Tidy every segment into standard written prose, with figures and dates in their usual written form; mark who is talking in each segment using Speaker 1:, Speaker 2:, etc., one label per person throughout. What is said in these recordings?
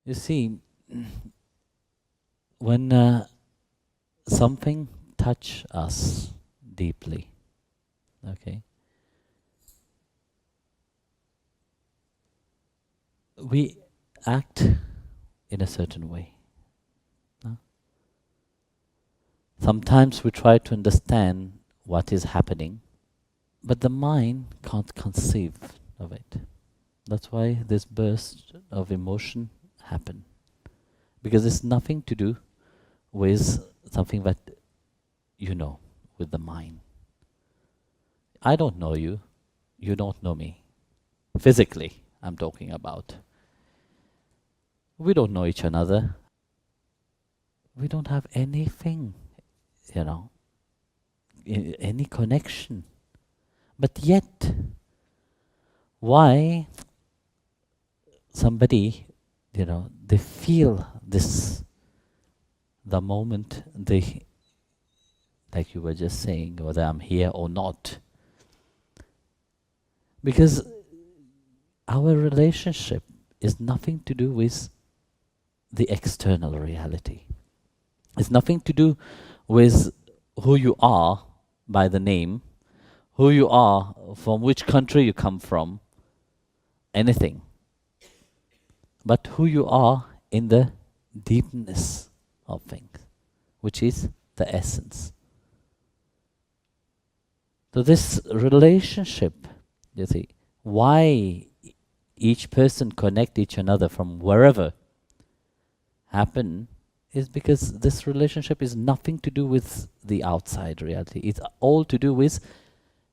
Speaker 1: You see, when something touch us deeply, okay, we act in a certain way. No? Sometimes we try to understand what is happening, but the mind can't conceive of it. That's why this burst of emotion happen, because it's nothing to do with something that you know with the mind. I don't know you, you don't know me. Physically, I'm talking about. We don't know each other. We don't have anything, any connection. But yet, why somebody, they feel this, the moment they, like you were just saying, whether I'm here or not. Because our relationship is nothing to do with the external reality. It's nothing to do with who you are by the name, who you are, from which country you come from, anything. But who you are in the deepness of things, which is the essence. So this relationship, you see, why each person connect each another from wherever happen, is because this relationship is nothing to do with the outside reality. It's all to do with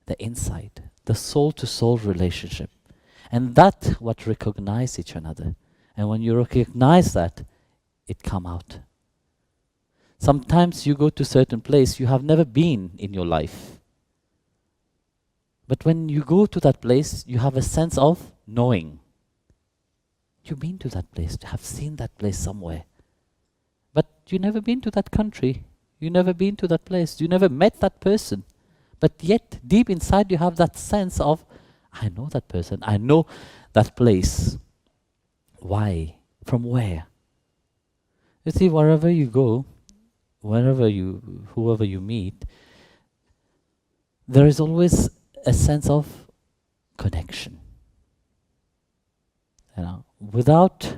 Speaker 1: the inside, the soul-to-soul relationship. And that's what recognize each another. And when you recognize that, it come out. Sometimes you go to a certain place you have never been in your life. But when you go to that place, you have a sense of knowing. You've been to that place, you have seen that place somewhere. But you never been to that country, you never been to that place, you never met that person. But yet, deep inside you have that sense of, I know that person, I know that place. Why? From where? You see, wherever you go, whoever you meet, there is always a sense of connection. Without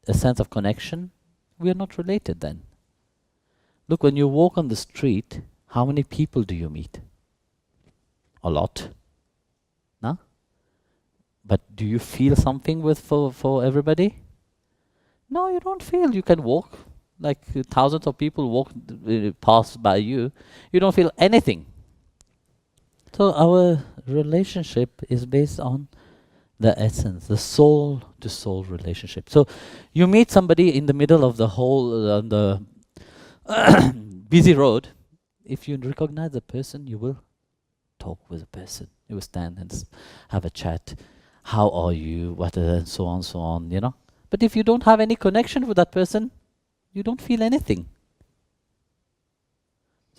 Speaker 1: a sense of connection, we are not related then. Look, when you walk on the street, how many people do you meet? A lot. No? But do you feel something for everybody? No, you don't feel. You can walk, like thousands of people walk pass by you. You don't feel anything. So our relationship is based on the essence, the soul-to-soul relationship. So you meet somebody in the middle of the whole the busy road. If you recognize the person, you will talk with the person. You will stand and have a chat. How are you? What? And so on, so on. But if you don't have any connection with that person, you don't feel anything.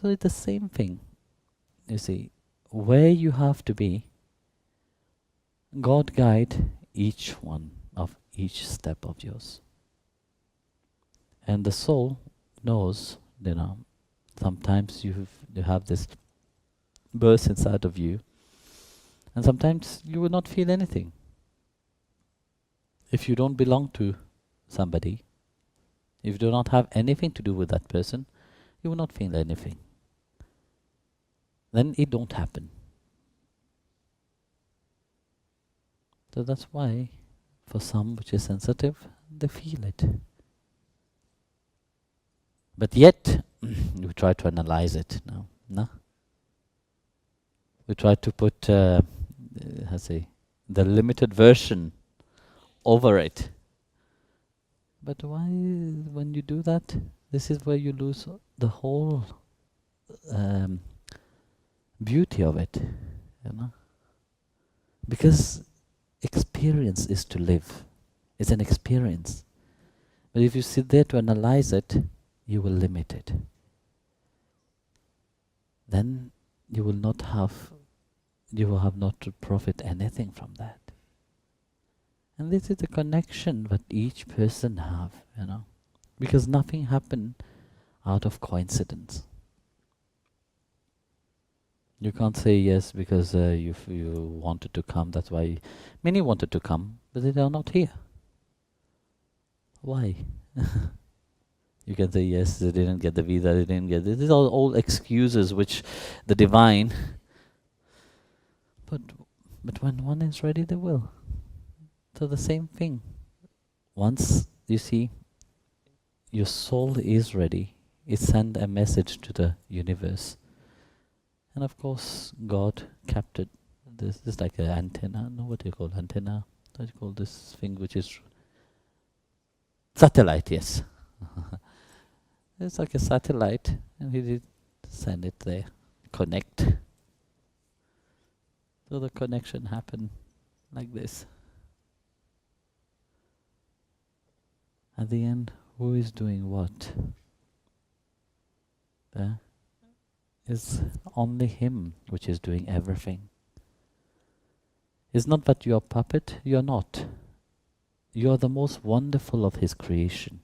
Speaker 1: So it's the same thing. You see, where you have to be, God guide each one of each step of yours. And the soul knows, sometimes you have this burst inside of you, and sometimes you will not feel anything. If you don't belong to somebody, if you do not have anything to do with that person, you will not feel anything. Then it don't happen. So that's why, for some which is sensitive, they feel it. But yet, we try to analyze it now. No? We try to put, the limited version over it. But why, when you do that, this is where you lose the whole beauty of it, Because experience is to live. It's an experience. But if you sit there to analyze it, you will limit it. Then you will have not to profit anything from that. And this is the connection that each person have, because nothing happened out of coincidence. You can't say yes because you wanted to come, that's why many wanted to come, but they are not here. Why? You can say yes, they didn't get the visa, they didn't get this. These are all excuses which the divine, but when one is ready, they will. So the same thing. Once, you see, your soul is ready, it sends a message to the universe. And of course, God captured this. This is like an antenna. No, what do you call antenna? What do you call this thing which is satellite? Yes, it's like a satellite, and He did send it there, connect. So the connection happened like this. At the end, who is doing what? There is only Him which is doing everything. It's not that you're a puppet, you're not. You're the most wonderful of His creation.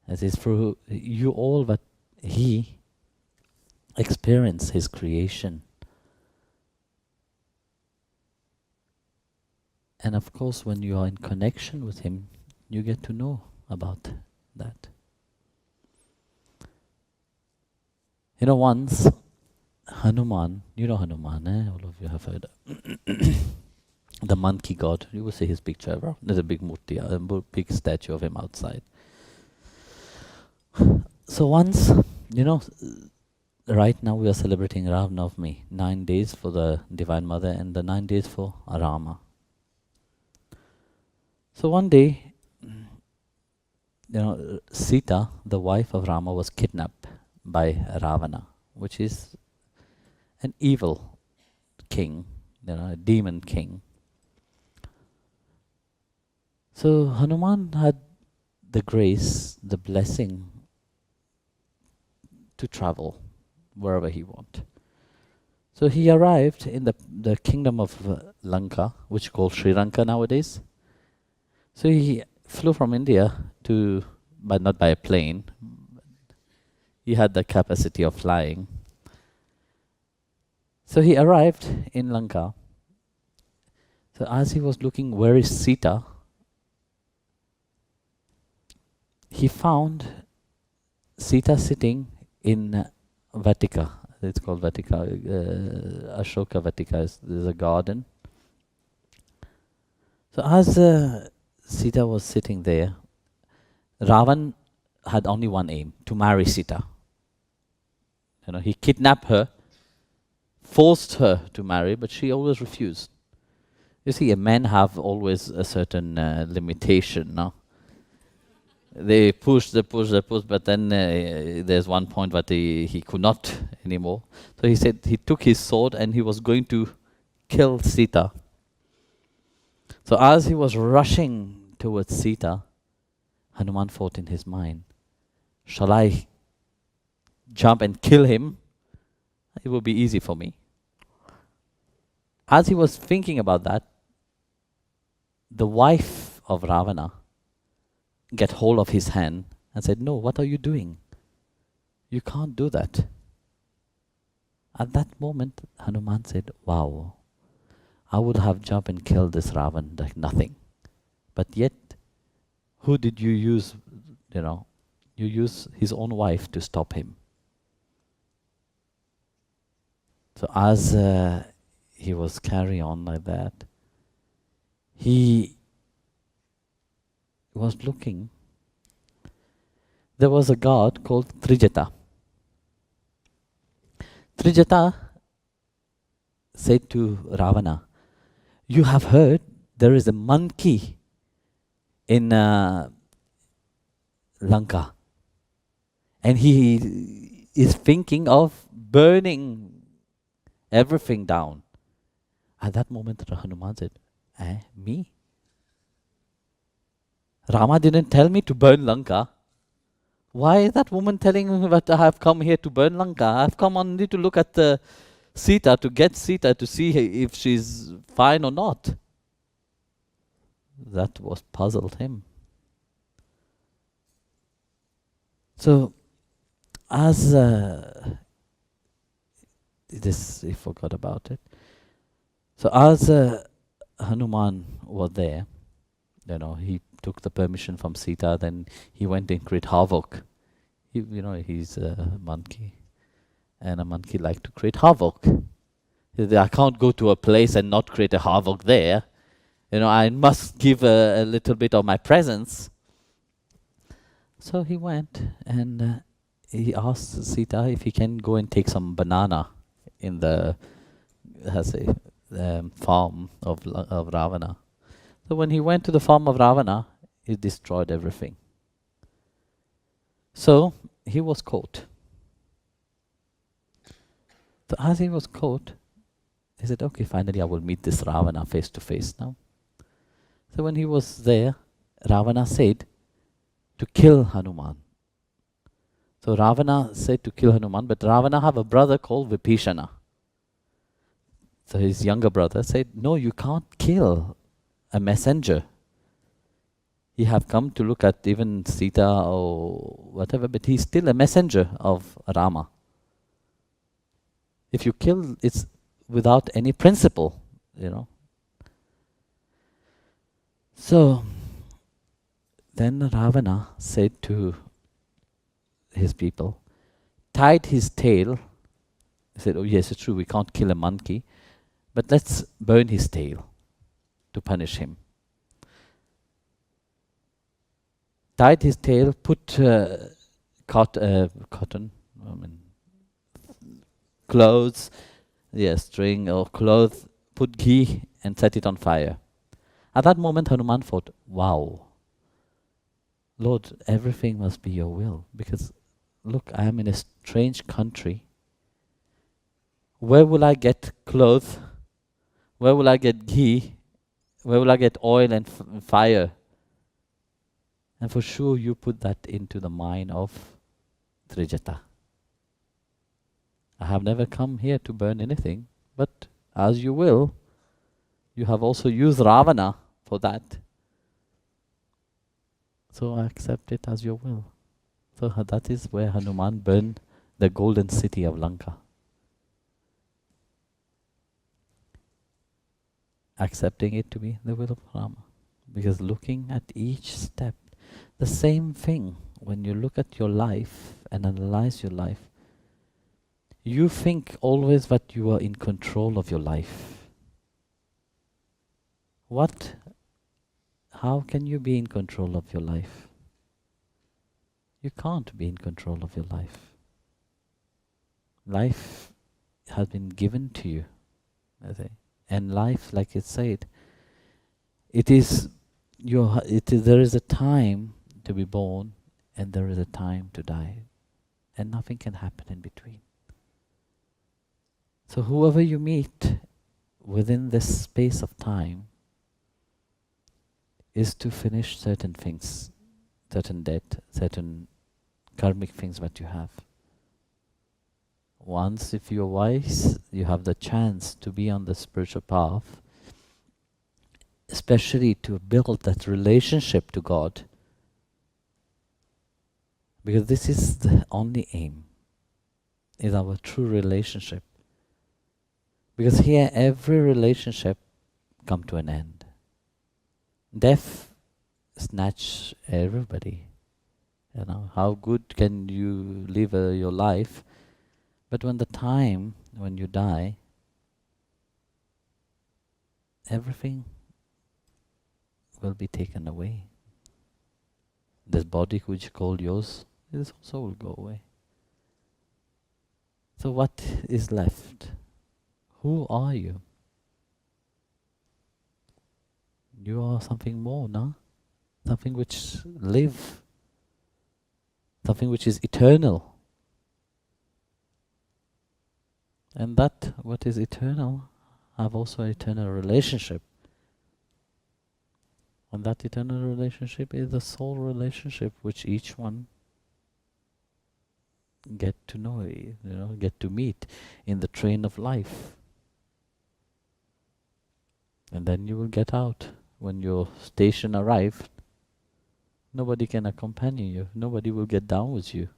Speaker 1: It is through you all that He experienced His creation. And of course, when you are in connection with Him, you get to know about that. Once Hanuman, you know Hanuman, all of you have heard the monkey god. You will see his picture ever. There's a big murti, a big statue of him outside. So once, right now we are celebrating Ram Navami, 9 days for the Divine Mother and the 9 days for Rama. So one day, Sita, the wife of Rama, was kidnapped by Ravana, which is an evil king, a demon king. So Hanuman had the grace, the blessing to travel wherever he wanted. So he arrived in the kingdom of Lanka, which is called Sri Lanka nowadays. So he flew from India but not by a plane. He had the capacity of flying. So he arrived in Lanka. So as he was looking, where is Sita? He found Sita sitting in Vatika. It's called Vatika. Ashoka Vatika is a garden. So as Sita was sitting there, Ravan had only one aim, to marry Sita. He kidnapped her, forced her to marry, but she always refused. You see, men have always a certain limitation, no? They push, but then there's one point that he could not anymore. So he said he took his sword and he was going to kill Sita. So as he was rushing towards Sita, Hanuman thought in his mind, shall I jump and kill him? It will be easy for me. As he was thinking about that, the wife of Ravana get hold of his hand and said, no, what are you doing? You can't do that. At that moment, Hanuman said, wow, I would have jumped and killed this Ravan like nothing. But yet, who did you use? You use his own wife to stop him. So as he was carrying on like that, he was looking. There was a god called Trijata. Trijata said to Ravana, you have heard there is a monkey in Lanka, and he is thinking of burning everything down. At that moment, Hanuman said, me? Rama didn't tell me to burn Lanka. Why is that woman telling me that I have come here to burn Lanka? I have come only to look at Sita, to get Sita, to see if she's fine or not. That was puzzled him. So, as this, he forgot about it. So as Hanuman was there, he took the permission from Sita, then he went and create havoc. He's a monkey, and a monkey like to create havoc. He said, I can't go to a place and not create a havoc there. I must give a little bit of my presence. So he went and he asked Sita if he can go and take some banana in the farm of Ravana. So when he went to the farm of Ravana, he destroyed everything. So he was caught. So as he was caught, he said, okay, finally I will meet this Ravana face to face now. So when he was there, Ravana said to kill Hanuman. So Ravana said to kill Hanuman, but Ravana have a brother called Vibhishana. So his younger brother said, no, you can't kill a messenger. He have come to look at even Sita or whatever, but he's still a messenger of Rama. If you kill, it's without any principle, So then Ravana said to his people, tied his tail. He said, oh yes, it's true, we can't kill a monkey, but let's burn his tail to punish him. Tied his tail, put cotton, clothes, string or cloth, put ghee and set it on fire. At that moment Hanuman thought, wow, Lord, everything must be your will, because look, I am in a strange country. Where will I get clothes? Where will I get ghee? Where will I get oil and fire? And for sure you put that into the mind of Trijata. I have never come here to burn anything, but as you will, you have also used Ravana for that. So I accept it as your will. So that is where Hanuman burned the golden city of Lanka. Accepting it to be the will of Rama. Because looking at each step, the same thing, when you look at your life and analyze your life, you think always that you are in control of your life. How can you be in control of your life? You can't be in control of your life. Life has been given to you, and life, like it said, there is a time to be born and there is a time to die, and nothing can happen in between. So whoever you meet within this space of time is to finish certain things, certain debt, certain karmic things that you have. Once, if you're wise, you have the chance to be on the spiritual path, especially to build that relationship to God, because this is the only aim, is our true relationship. Because here every relationship come to an end. Death snatch everybody. How good can you live your life? But when you die, everything will be taken away. This body which is called yours, this also will go away. So what is left? Who are you? You are something more, no? Something which lives, something which is eternal. And that, what is eternal, have also an eternal relationship. And that eternal relationship is the soul relationship which each one get to know, get to meet in the train of life. And then you will get out when your station arrives, nobody can accompany you, nobody will get down with you.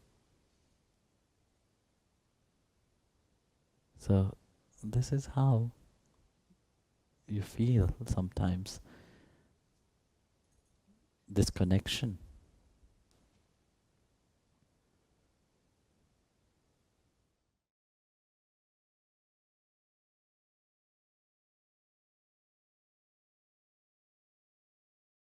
Speaker 1: So this is how you feel sometimes, this connection.